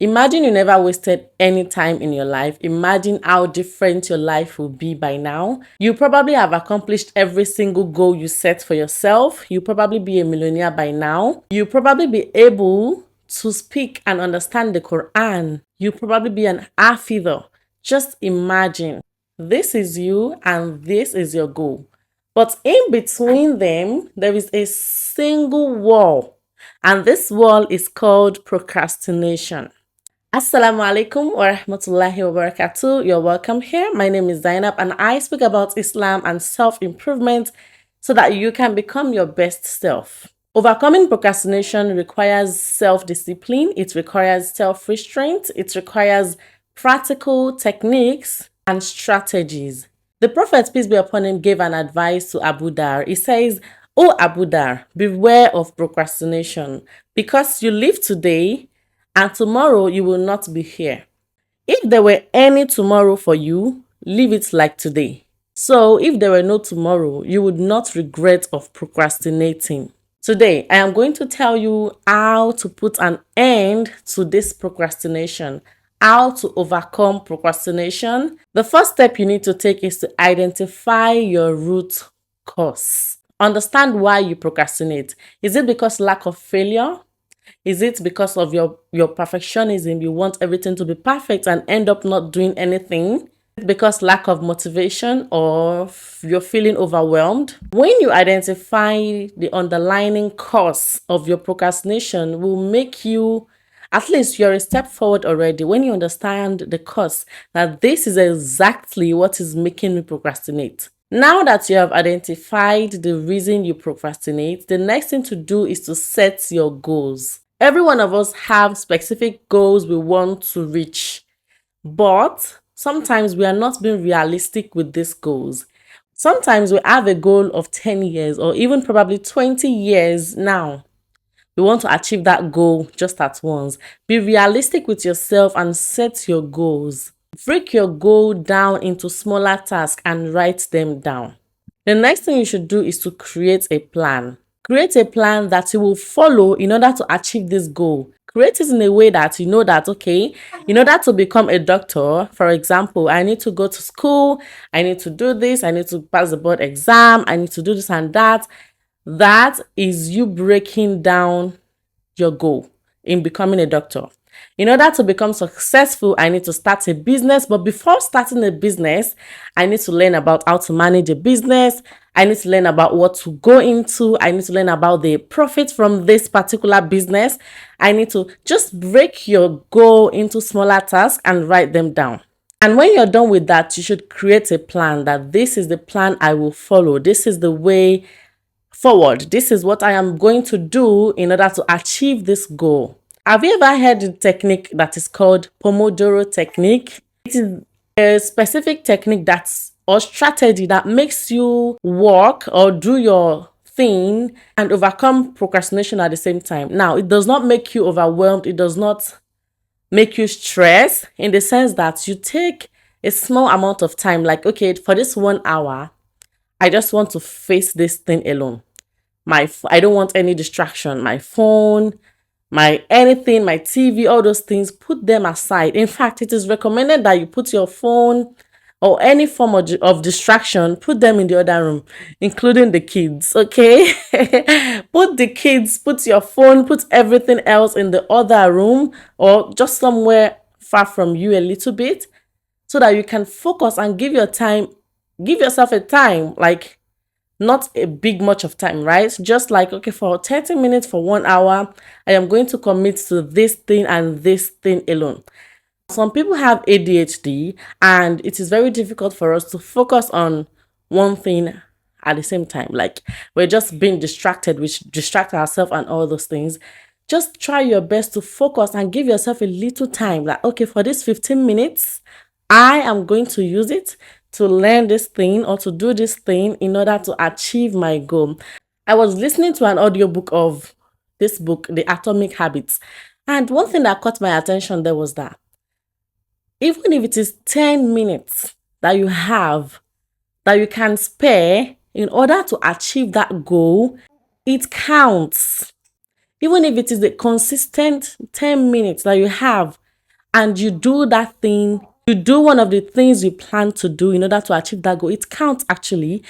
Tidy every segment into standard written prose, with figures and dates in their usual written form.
Imagine you never wasted any time in your life. Imagine how different your life will be by now. You probably have accomplished every single goal you set for yourself. You probably be a millionaire by now. You probably be able to speak and understand the Quran. You probably be an hafidh. Just imagine. This is you and this is your goal. But in between them, there is a single wall. And this wall is called procrastination. Assalamu alaikum wa rahmatullahi wa barakatuh. You're welcome here. My name is Zainab and I speak about Islam and self-improvement so that you can become your best self. Overcoming procrastination requires self-discipline, it requires self-restraint, it requires practical techniques and strategies. The Prophet, peace be upon him, gave an advice to Abu Dhar. He says, "O Abu Dhar, beware of procrastination because you live today and tomorrow you will not be here. If there were any tomorrow for you, live it like today. So if there were no tomorrow, you would not regret of procrastinating." Today, I am going to tell you how to put an end to this procrastination, how to overcome procrastination. The first step you need to take is to identify your root cause. Understand why you procrastinate. Is it because lack of failure? Is it because of your perfectionism? You want everything to be perfect and end up not doing anything? Is it because lack of motivation or you're feeling overwhelmed? When you identify the underlying cause of your procrastination will make you, at least you're a step forward already. When you understand the cause, that this is exactly what is making me procrastinate. Now that you have identified the reason you procrastinate, the next thing to do is to set your goals. Every one of us have specific goals we want to reach, but sometimes we are not being realistic with these goals. Sometimes we have a goal of 10 years or even probably 20 years now. We want to achieve that goal just at once. Be realistic with yourself and set your goals. Break your goal down into smaller tasks and write them down. The next thing you should do is to create a plan. Create a plan that you will follow in order to achieve this goal. Create it in a way that you know that, okay, in order to become a doctor, for example, I need to go to school, I need to do this, I need to pass the board exam, I need to do this and that. That is you breaking down your goal in becoming a doctor. In order to become successful, I need to start a business. But before starting a business, I need to learn about how to manage a business. I need to learn about what to go into. I need to learn about the profit from this particular business. I need to just break your goal into smaller tasks and write them down. And when you're done with that, you should create a plan that this is the plan I will follow. This is the way forward. This is what I am going to do in order to achieve this goal. Have you ever heard the technique that is called Pomodoro technique? It is a specific technique or strategy that makes you work or do your thing and overcome procrastination at the same time. Now, it does not make you overwhelmed. It does not make you stress in the sense that you take a small amount of time, like, okay, for this 1 hour, I just want to face this thing alone. I don't want any distraction. My phone, my anything, my TV, all those things, put them aside. In fact, it is recommended that you put your phone or any form of distraction, put them in the other room, including the kids, okay? Put the kids, put your phone, put everything else in the other room or just somewhere far from you a little bit so that you can focus and give yourself a time, like not a big much of time, right? Just like, okay, for 30 minutes, for 1 hour, I am going to commit to this thing and this thing alone. Some people have ADHD and it is very difficult for us to focus on one thing at the same time. Like we're just being distracted, which distract ourselves and all those things. Just try your best to focus and give yourself a little time. Like, okay, for this 15 minutes, I am going to use it to learn this thing or to do this thing in order to achieve my goal. I was listening to an audiobook of this book, The Atomic Habits. And one thing that caught my attention there was that even if it is 10 minutes that you have, that you can spare in order to achieve that goal, it counts. Even if it is a consistent 10 minutes that you have and you do that thing, you do one of the things you plan to do in order to achieve that goal, it counts actually.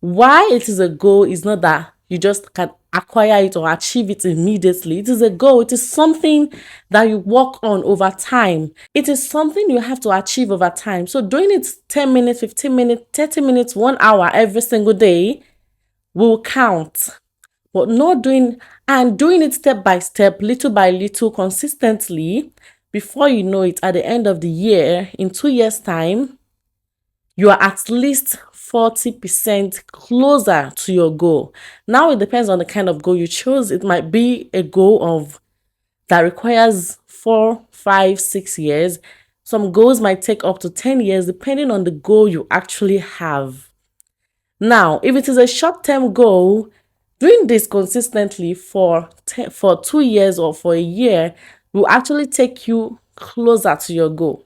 Why it is a goal is not that you just can acquire it or achieve it immediately. It is a goal. It is something that you work on over time. It is something you have to achieve over time. So doing it 10 minutes, 15 minutes, 30 minutes, 1 hour every single day will count. But not doing and doing it step by step, little by little, consistently, before you know it, at the end of the year, in 2 years' time, you are at least 40% closer to your goal. Now it depends on the kind of goal you choose. It might be a goal of that requires 4, 5, 6 years. Some goals might take up to 10 years, depending on the goal you actually have. Now, if it is a short-term goal, doing this consistently for 2 years or for a year will actually take you closer to your goal.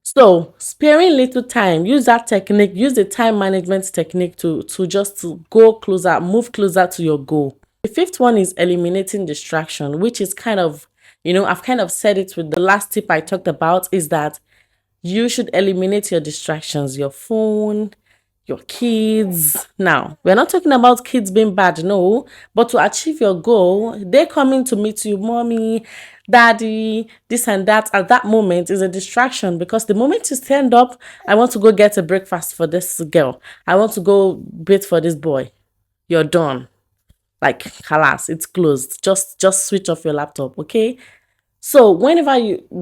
So, sparing little time, use that technique, use the time management technique to just go closer, move closer to your goal. The fifth one is eliminating distraction, which is kind of, I've kind of said it with the last tip I talked about, is that you should eliminate your distractions, your phone, your kids. Now, we're not talking about kids being bad, no, but to achieve your goal, they're coming to meet you, mommy, daddy, this and that. At that moment is a distraction, because the moment you stand up, I want to go get a breakfast for this girl, I want to go bathe for this boy, you're done. Like, halas, it's closed. Just switch off your laptop, okay? So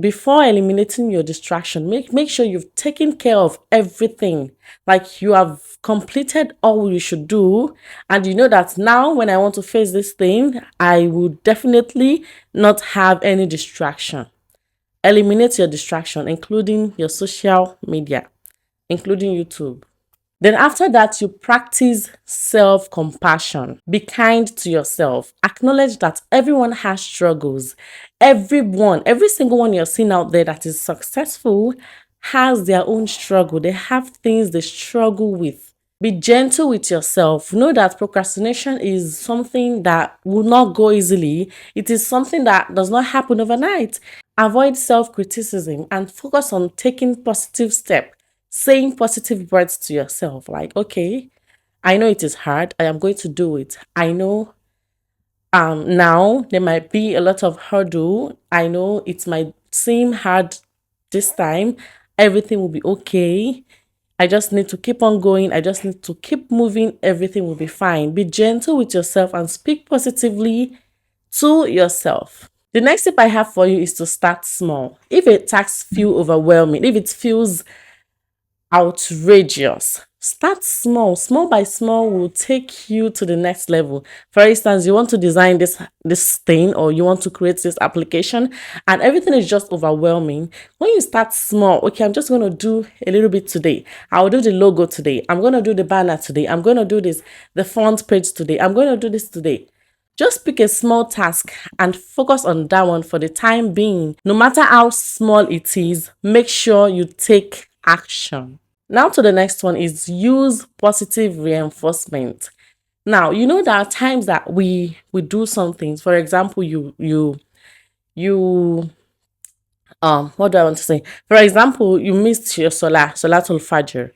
before eliminating your distraction, make sure you've taken care of everything. Like, you have completed all you should do. And you know that now when I want to face this thing, I will definitely not have any distraction. Eliminate your distraction, including your social media, including YouTube. Then after that, you practice self-compassion. Be kind to yourself. Acknowledge that everyone has struggles. Every single one you're seeing out there that is successful has their own struggle. They have things they struggle with. Be gentle with yourself. Know that procrastination is something that will not go easily. It is something that does not happen overnight. Avoid self-criticism and focus on taking positive steps. Saying positive words to yourself, like, okay, I know it is hard, I am going to do it. I know now there might be a lot of hurdle. I know it might seem hard this time. Everything will be okay. I just need to keep on going. I just need to keep moving. Everything will be fine. Be gentle with yourself and speak positively to yourself. The next tip I have for you is to start small. If a task feels overwhelming, if it feels outrageous, start small. Small by small will take you to the next level. For instance, you want to design this thing, or you want to create this application, and everything is just overwhelming. When you start small, okay, I'm just going to do a little bit today. I'll do the logo today. I'm going to do the banner today. I'm going to do the front page today. I'm going to do this today. Just pick a small task and focus on that one for the time being. No matter how small it is, make sure you take action. Now to the next one is use positive reinforcement. Now, you know, there are times that we do some things. For example, what do I want to say? For example, you missed your Salatul Fajr.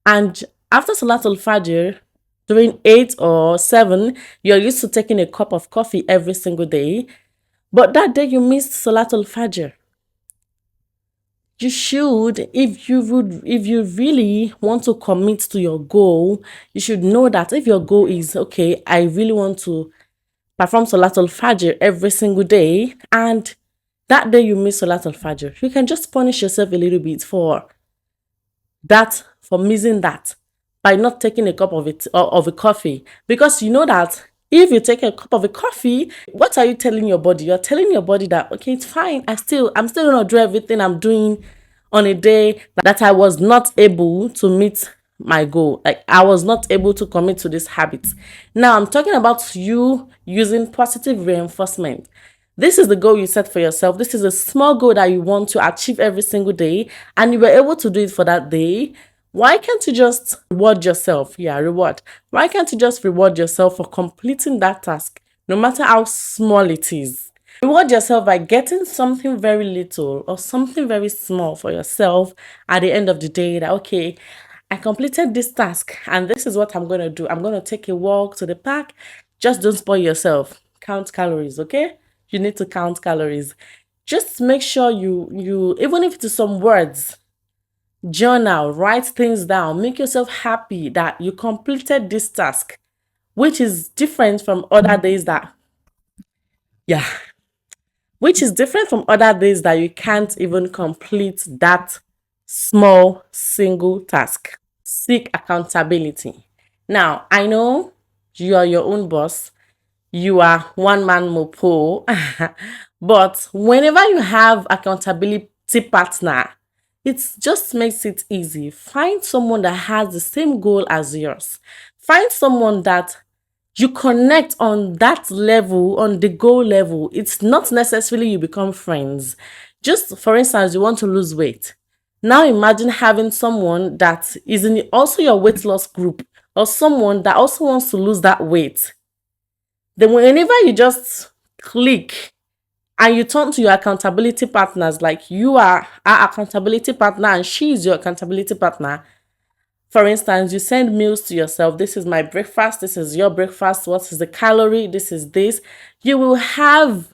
And after Salatul Fajr, during 8 or 7, you're used to taking a cup of coffee every single day. But that day you missed Salatul Fajr. You should, if you really want to commit to your goal, you should know that if your goal is, okay, I really want to perform Salatul Fajr every single day, and that day you miss Salatul Fajr, you can just punish yourself a little bit for missing that, by not taking a cup of a coffee. Because you know that if you take a cup of a coffee, what are you telling your body? You're telling your body that, okay, it's fine. I'm still gonna do everything I'm doing on a day that I was not able to meet my goal. Like, I was not able to commit to this habit. Now I'm talking about you using positive reinforcement. This is the goal you set for yourself. This is a small goal that you want to achieve every single day, and you were able to do it for that day. Why can't you just reward yourself? Yeah, reward. Why can't you just reward yourself for completing that task, no matter how small it is? Reward yourself by getting something very little or something very small for yourself at the end of the day that, okay, I completed this task and this is what I'm going to do. I'm going to take a walk to the park. Just don't spoil yourself. Count calories, okay? You need to count calories. Just make sure you even if it is some words, journal, write things down, make yourself happy that you completed this task, which is different from other days that, yeah, which is different from other days that you can't even complete that small single task. Seek accountability. Now, I know you are your own boss, you are one man mopo, but whenever you have accountability partner, it just makes it easy. Find someone that has the same goal as yours. Find someone that you connect on that level, on the goal level. It's not necessarily you become friends. Just for instance, you want to lose weight. Now imagine having someone that is in also your weight loss group or someone that also wants to lose that weight. Then whenever you just click and you turn to your accountability partners, like you are our accountability partner and she is your accountability partner. For instance, you send meals to yourself. This is my breakfast. This is your breakfast. What is the calorie? This is this. You will have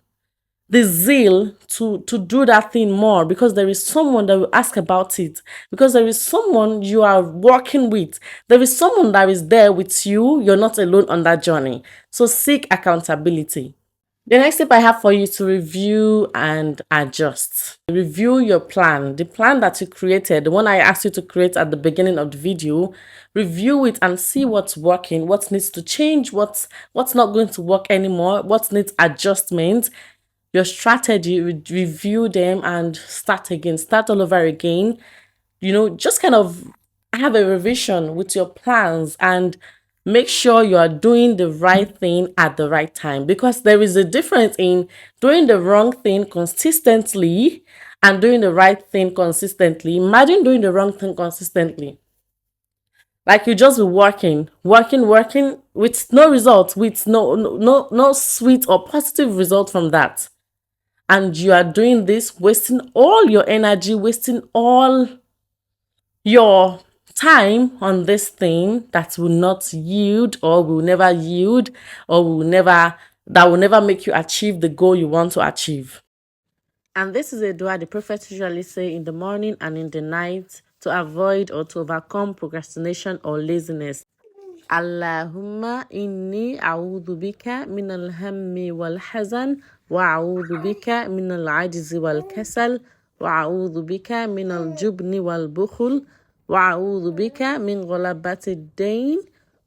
the zeal to do that thing more because there is someone that will ask about it, because there is someone you are working with, there is someone that is there with you. You're not alone on that journey. So seek accountability. The next tip I have for you is to review and adjust. Review your plan, the plan that you created, the one I asked you to create at the beginning of the video. Review it and see what's working, what needs to change, what's not going to work anymore, what needs adjustment. Your strategy, review them and start again, start all over again. Just kind of have a revision with your plans and make sure you are doing the right thing at the right time, because there is a difference in doing the wrong thing consistently and doing the right thing consistently. Imagine doing the wrong thing consistently. Like you just be working with no result, with no sweet or positive result from that. And you are doing this, wasting all your energy, wasting all your time on this thing that will not yield or will never yield or that will never make you achieve the goal you want to achieve. And this is a dua the Prophet usually say in the morning and in the night to avoid or to overcome procrastination or laziness. Allahumma inni a'udhu bika min al-hammi wal-hazan wa a'udhu bika min al-ajzi wal-kasal wa a'udhu bika min al-jubni wal-bukhul wa a'udhu bika min ghalabati ad-dayn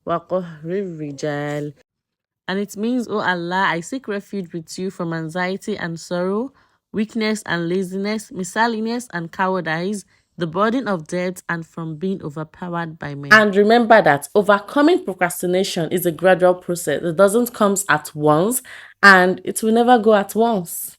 wa qahri rijal. And it means, oh Allah, I seek refuge with you from anxiety and sorrow, weakness and laziness, miscellaneous and cowardice, the burden of debt, and from being overpowered by men. And remember that overcoming procrastination is a gradual process. It doesn't come at once and it will never go at once.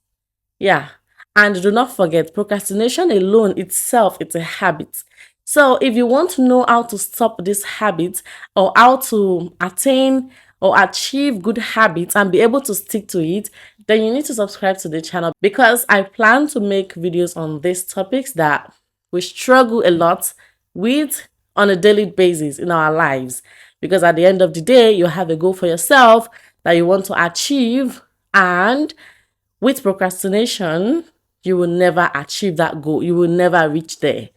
Yeah. And do not forget, procrastination alone itself, it's a habit. So if you want to know how to stop this habit or how to attain or achieve good habits and be able to stick to it, then you need to subscribe to the channel, because I plan to make videos on these topics that we struggle a lot with on a daily basis in our lives. Because at the end of the day, you have a goal for yourself that you want to achieve, and with procrastination, you will never achieve that goal. You will never reach there.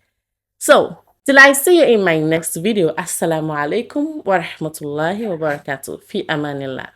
So, till I see you in my next video, Assalamu alaikum wa rahmatullahi wa barakatuh. Fi amanillah.